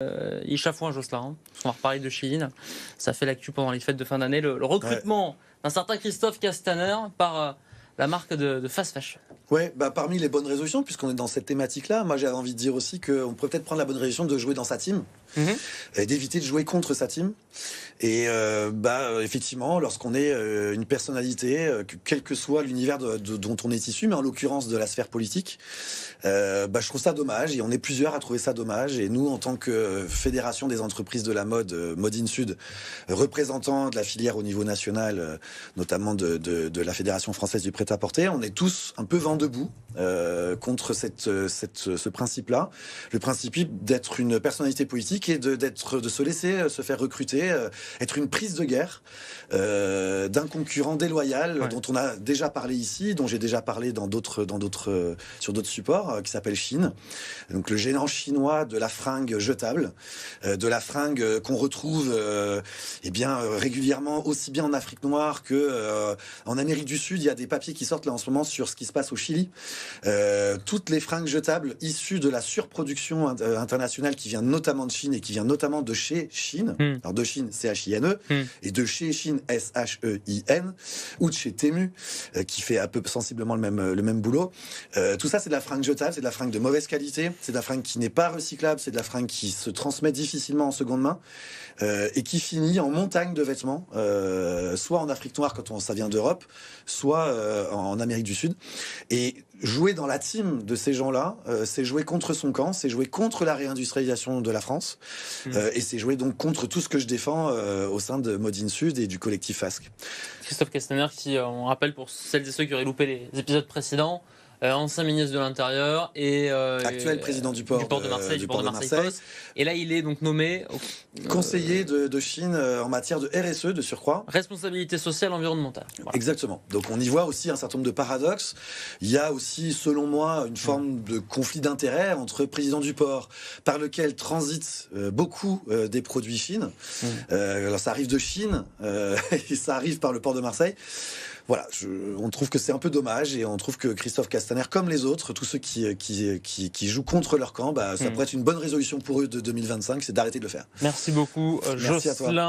Il chafouin Jocelyn, hein, parce qu'on va reparler de Chine. Ça fait l'actu pendant les fêtes de fin d'année. Le recrutement d'un certain Christophe Castaner par la marque de fast fashion. Ouais, parmi les bonnes résolutions, puisqu'on est dans cette thématique-là, moi j'avais envie de dire aussi qu'on pourrait peut-être prendre la bonne résolution de jouer dans sa team, et d'éviter de jouer contre sa team. Et effectivement, lorsqu'on est une personnalité, quel que soit l'univers dont on est issu, mais en l'occurrence de la sphère politique, je trouve ça dommage, et on est plusieurs à trouver ça dommage. Et nous, en tant que fédération des entreprises de la mode, Mode in Sud, représentant de la filière au niveau national, notamment de la Fédération française du prêt-à-porter, on est tous un peu vent debout contre ce principe-là, le principe d'être une personnalité politique et de se laisser se faire recruter, être une prise de guerre d'un concurrent déloyal dont on a déjà parlé ici, dont j'ai déjà parlé sur d'autres supports, qui s'appelle Shein. Donc le géant chinois de la fringue jetable, de la fringue qu'on retrouve régulièrement, aussi bien en Afrique noire que en Amérique du Sud. Il y a des papiers qui sortent là en ce moment sur ce qui se passe au Chili. Toutes les fringues jetables issues de la surproduction internationale qui vient notamment de Chine et qui vient notamment de chez Shein. Alors de Chine, C-H-I-N-E, et de chez Shein, S-H-E-I-N, ou de chez Temu, qui fait un peu sensiblement le même boulot. Tout ça, c'est de la fringue jetable, c'est de la fringue de mauvaise qualité, c'est de la fringue qui n'est pas recyclable, c'est de la fringue qui se transmet difficilement en seconde main, et qui finit en montagne de vêtements, soit en Afrique noire quand ça vient d'Europe, soit en Amérique du Sud. Et jouer dans la team de ces gens-là, c'est jouer contre son camp, c'est jouer contre la réindustrialisation de la France, et c'est jouer donc contre tout ce que je défends au sein de Mode in Sud et du collectif FASC. Christophe Castaner, qui, on rappelle pour celles et ceux qui auraient loupé les épisodes précédents, ancien ministre de l'Intérieur et actuel président du port de Marseille, Post. Et là, il est donc nommé conseiller de Chine en matière de RSE, de surcroît. Responsabilité sociale environnementale. Voilà. Exactement. Donc on y voit aussi un certain nombre de paradoxes. Il y a aussi, selon moi, une forme de conflit d'intérêts entre président du port, par lequel transitent beaucoup des produits Chine. Alors ça arrive de Chine, et ça arrive par le port de Marseille. Voilà, on trouve que c'est un peu dommage, et on trouve que Christophe Castaner, comme les autres, tous ceux qui jouent contre leur camp, ça pourrait être une bonne résolution pour eux de 2025, c'est d'arrêter de le faire. Merci beaucoup, Merci à toi. Jocelyn.